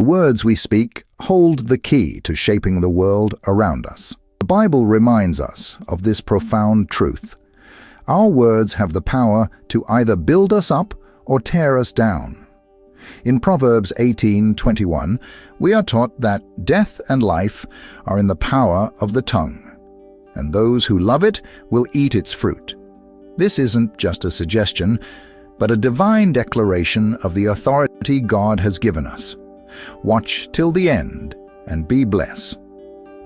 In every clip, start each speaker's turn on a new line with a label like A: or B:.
A: The words we speak hold the key to shaping the world around us. The Bible reminds us of this profound truth. Our words have the power to either build us up or tear us down. In Proverbs 18:21, we are taught that death and life are in the power of the tongue, and those who love it will eat its fruit. This isn't just a suggestion, but a divine declaration of the authority God has given us. Watch till the end and be blessed.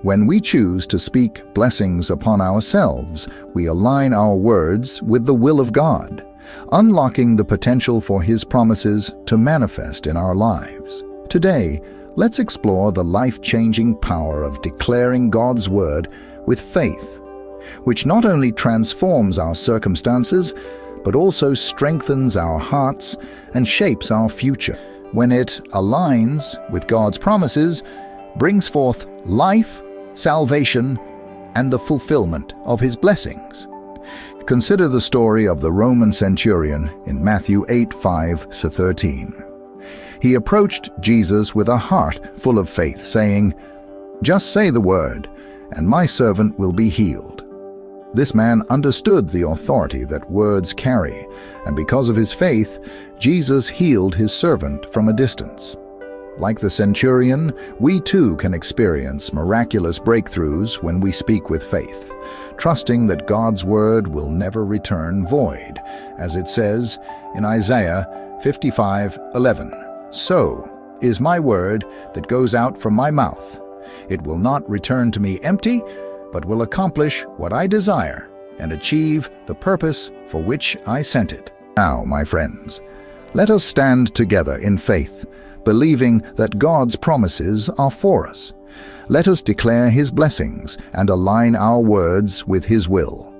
A: When we choose to speak blessings upon ourselves, we align our words with the will of God, unlocking the potential for His promises to manifest in our lives. Today, let's explore the life-changing power of declaring God's word with faith, which not only transforms our circumstances, but also strengthens our hearts and shapes our future. When it aligns with God's promises, brings forth life, salvation, and the fulfillment of His blessings. Consider the story of the Roman centurion in Matthew 8:5-13. He approached Jesus with a heart full of faith, saying, "Just say the word, and my servant will be healed." This man understood the authority that words carry, and because of his faith, Jesus healed his servant from a distance. Like the centurion, we too can experience miraculous breakthroughs when we speak with faith, trusting that God's word will never return void, as it says in Isaiah 55:11. "So is my word that goes out from my mouth. It will not return to me empty, but will accomplish what I desire and achieve the purpose for which I sent it." Now, my friends, let us stand together in faith, believing that God's promises are for us. Let us declare His blessings and align our words with His will.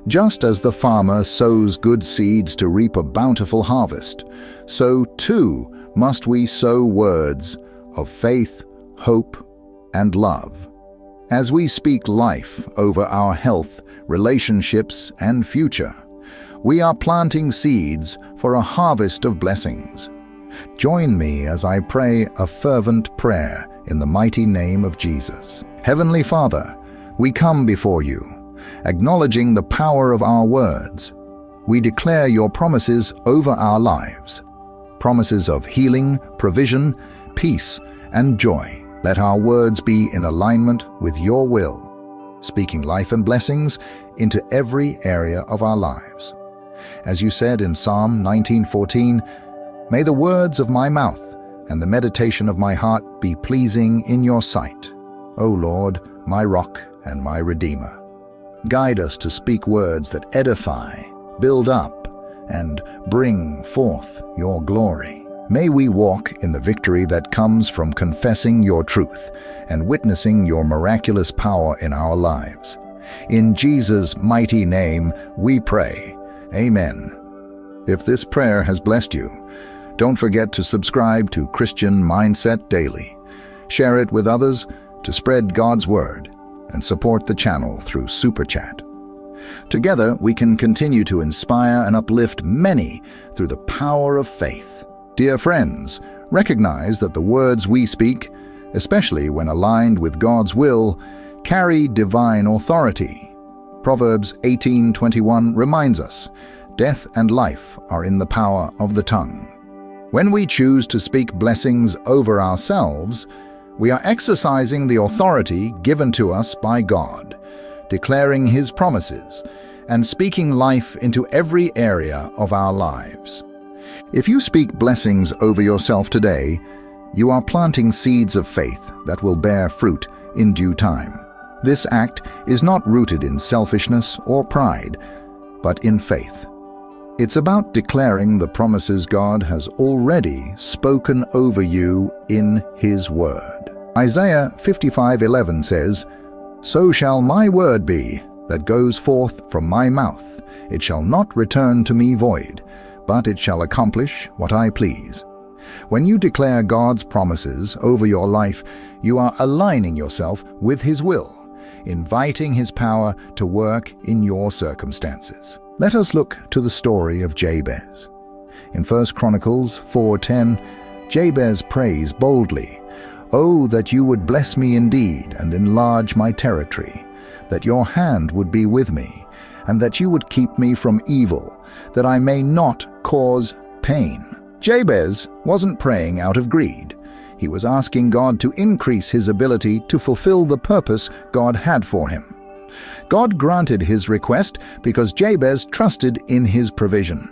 A: Just as the farmer sows good seeds to reap a bountiful harvest, so too must we sow words of faith, hope, and love. As we speak life over our health, relationships, and future, we are planting seeds for a harvest of blessings. Join me as I pray a fervent prayer in the mighty name of Jesus. Heavenly Father, we come before you, acknowledging the power of our words. We declare your promises over our lives, promises of healing, provision, peace, and joy. Let our words be in alignment with your will, speaking life and blessings into every area of our lives. As you said in Psalm 19:14, "May the words of my mouth and the meditation of my heart be pleasing in your sight, O Lord, my rock and my redeemer." Guide us to speak words that edify, build up, and bring forth your glory. May we walk in the victory that comes from confessing your truth and witnessing your miraculous power in our lives. In Jesus' mighty name we pray. Amen. If this prayer has blessed you, don't forget to subscribe to Christian Mindset Daily. Share it with others to spread God's word and support the channel through Super Chat. Together we can continue to inspire and uplift many through the power of faith. Dear friends, recognize that the words we speak, especially when aligned with God's will, carry divine authority. Proverbs 18:21 reminds us, "Death and life are in the power of the tongue." When we choose to speak blessings over ourselves, we are exercising the authority given to us by God, declaring His promises, and speaking life into every area of our lives. If you speak blessings over yourself today, you are planting seeds of faith that will bear fruit in due time. This act is not rooted in selfishness or pride, but in faith. It's about declaring the promises God has already spoken over you in His Word. Isaiah 55:11 says, "So shall my word be that goes forth from my mouth. It shall not return to me void, but it shall accomplish what I please." When you declare God's promises over your life, you are aligning yourself with His will, inviting His power to work in your circumstances. Let us look to the story of Jabez. In 1 Chronicles 4:10, Jabez prays boldly, "Oh, that you would bless me indeed and enlarge my territory, that your hand would be with me, and that you would keep me from evil, that I may not cause pain." Jabez wasn't praying out of greed. He was asking God to increase his ability to fulfill the purpose God had for him. God granted his request because Jabez trusted in his provision.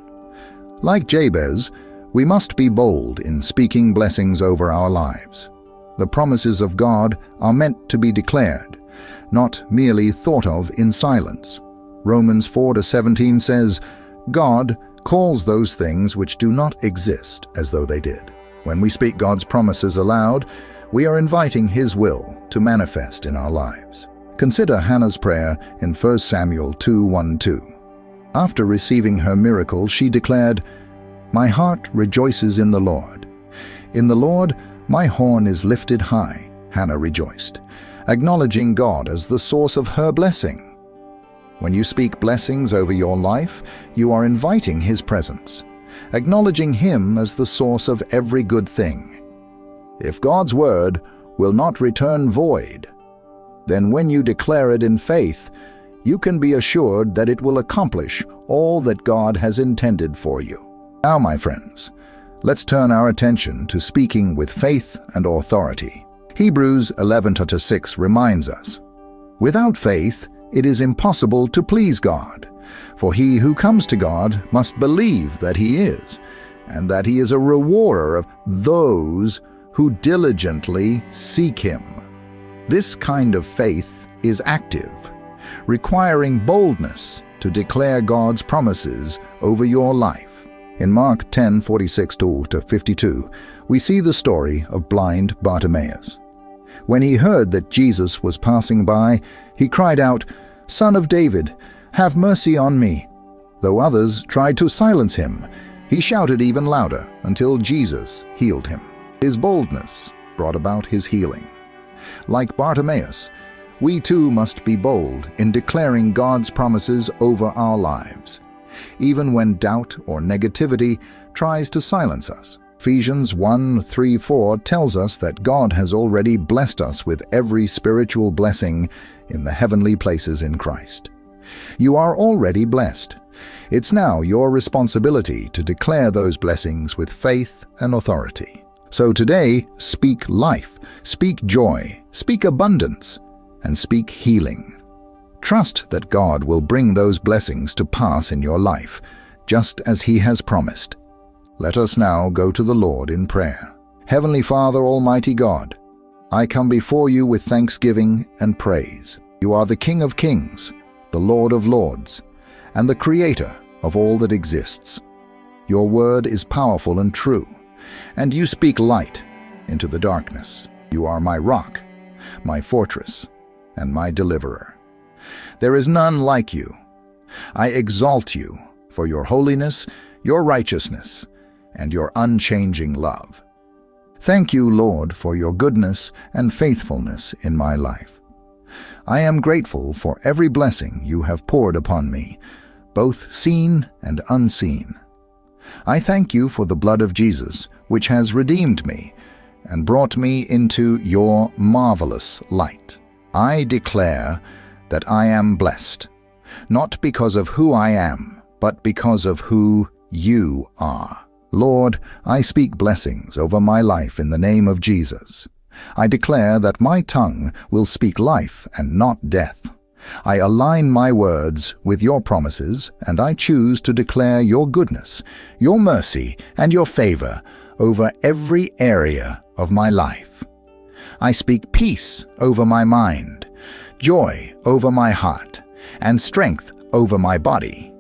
A: Like Jabez, we must be bold in speaking blessings over our lives. The promises of God are meant to be declared, not merely thought of in silence. Romans 4:17 says, "God calls those things which do not exist as though they did." When we speak God's promises aloud, we are inviting His will to manifest in our lives. Consider Hannah's prayer in 1 Samuel 2:1-2. After receiving her miracle, she declared, "My heart rejoices in the Lord. In the Lord, my horn is lifted high." Hannah rejoiced, acknowledging God as the source of her blessing. When you speak blessings over your life, you are inviting His presence, acknowledging Him as the source of every good thing. If God's word will not return void, then when you declare it in faith, you can be assured that it will accomplish all that God has intended for you. Now, my friends, let's turn our attention to speaking with faith and authority. Hebrews 11:6 reminds us, "Without faith, it is impossible to please God. For he who comes to God must believe that He is, and that He is a rewarder of those who diligently seek Him." This kind of faith is active, requiring boldness to declare God's promises over your life. In Mark 10:46-52, we see the story of blind Bartimaeus. When he heard that Jesus was passing by, he cried out, "Son of David, have mercy on me." Though others tried to silence him, he shouted even louder until Jesus healed him. His boldness brought about his healing. Like Bartimaeus, we too must be bold in declaring God's promises over our lives, even when doubt or negativity tries to silence us. Ephesians 1:3-4 tells us that God has already blessed us with every spiritual blessing in the heavenly places in Christ. You are already blessed. It's now your responsibility to declare those blessings with faith and authority. So today, speak life, speak joy, speak abundance, and speak healing. Trust that God will bring those blessings to pass in your life, just as He has promised. Let us now go to the Lord in prayer. Heavenly Father, Almighty God, I come before you with thanksgiving and praise. You are the King of Kings, the Lord of Lords, and the Creator of all that exists. Your word is powerful and true, and you speak light into the darkness. You are my rock, my fortress, and my deliverer. There is none like you. I exalt you for your holiness, your righteousness, and your unchanging love. Thank you, Lord, for your goodness and faithfulness in my life. I am grateful for every blessing you have poured upon me, both seen and unseen. I thank you for the blood of Jesus, which has redeemed me and brought me into your marvelous light. I declare that I am blessed, not because of who I am, but because of who you are. Lord, I speak blessings over my life in the name of Jesus. I declare that my tongue will speak life and not death. I align my words with your promises, and I choose to declare your goodness, your mercy, and your favor over every area of my life. I speak peace over my mind, joy over my heart, and strength over my body.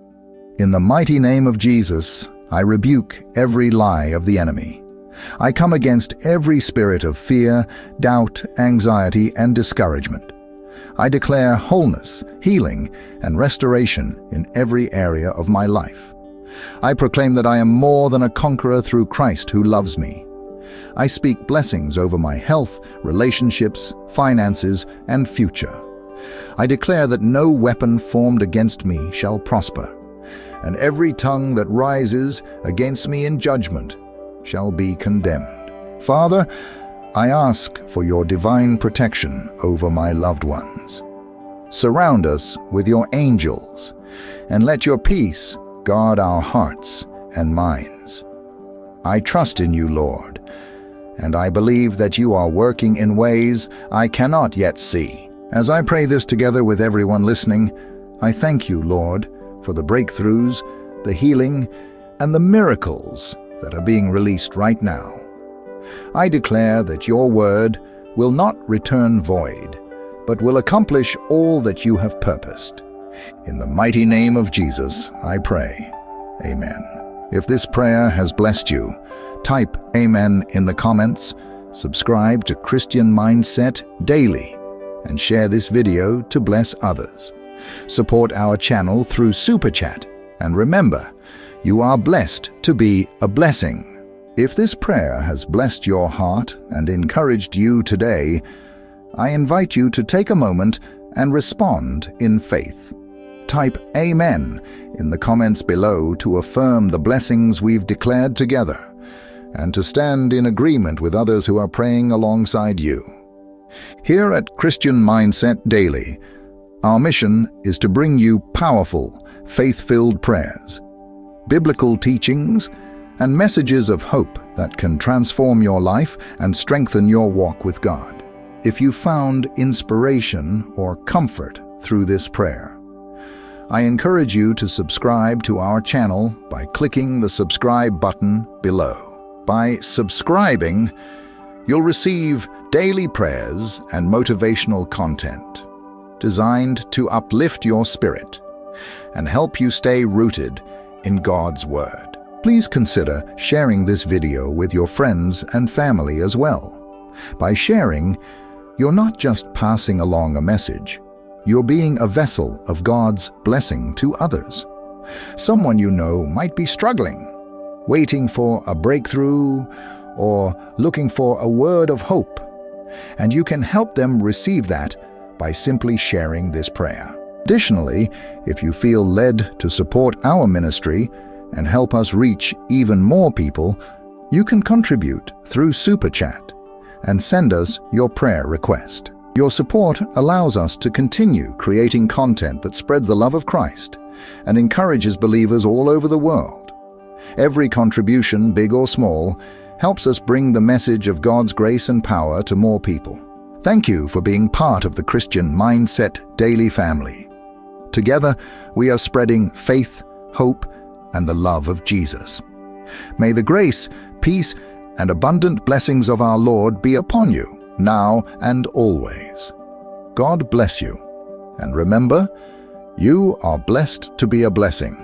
A: In the mighty name of Jesus, I rebuke every lie of the enemy. I come against every spirit of fear, doubt, anxiety, and discouragement. I declare wholeness, healing, and restoration in every area of my life. I proclaim that I am more than a conqueror through Christ who loves me. I speak blessings over my health, relationships, finances, and future. I declare that no weapon formed against me shall prosper, and every tongue that rises against me in judgment shall be condemned. Father, I ask for your divine protection over my loved ones. Surround us with your angels, and let your peace guard our hearts and minds. I trust in you, Lord, and I believe that you are working in ways I cannot yet see. As I pray this together with everyone listening, I thank you, Lord, for the breakthroughs, the healing, and the miracles that are being released right now. I declare that your word will not return void, but will accomplish all that you have purposed. In the mighty name of Jesus, I pray. Amen. If this prayer has blessed you, type Amen in the comments, subscribe to Christian Mindset Daily, and share this video to bless others. Support our channel through Super Chat, and remember, you are blessed to be a blessing. If this prayer has blessed your heart and encouraged you today, I invite you to take a moment and respond in faith. Type Amen in the comments below to affirm the blessings we've declared together, and to stand in agreement with others who are praying alongside you. Here at Christian Mindset Daily, our mission is to bring you powerful, faith-filled prayers, biblical teachings, and messages of hope that can transform your life and strengthen your walk with God. If you found inspiration or comfort through this prayer, I encourage you to subscribe to our channel by clicking the subscribe button below. By subscribing, you'll receive daily prayers and motivational content designed to uplift your spirit and help you stay rooted in God's Word. Please consider sharing this video with your friends and family as well. By sharing, you're not just passing along a message, you're being a vessel of God's blessing to others. Someone you know might be struggling, waiting for a breakthrough, or looking for a word of hope, and you can help them receive that by simply sharing this prayer. Additionally, if you feel led to support our ministry and help us reach even more people, you can contribute through Super Chat and send us your prayer request. Your support allows us to continue creating content that spreads the love of Christ and encourages believers all over the world. Every contribution, big or small, helps us bring the message of God's grace and power to more people. Thank you for being part of the Christian Mindset Daily family. Together, we are spreading faith, hope, and the love of Jesus. May the grace, peace, and abundant blessings of our Lord be upon you, now and always. God bless you. And remember, you are blessed to be a blessing.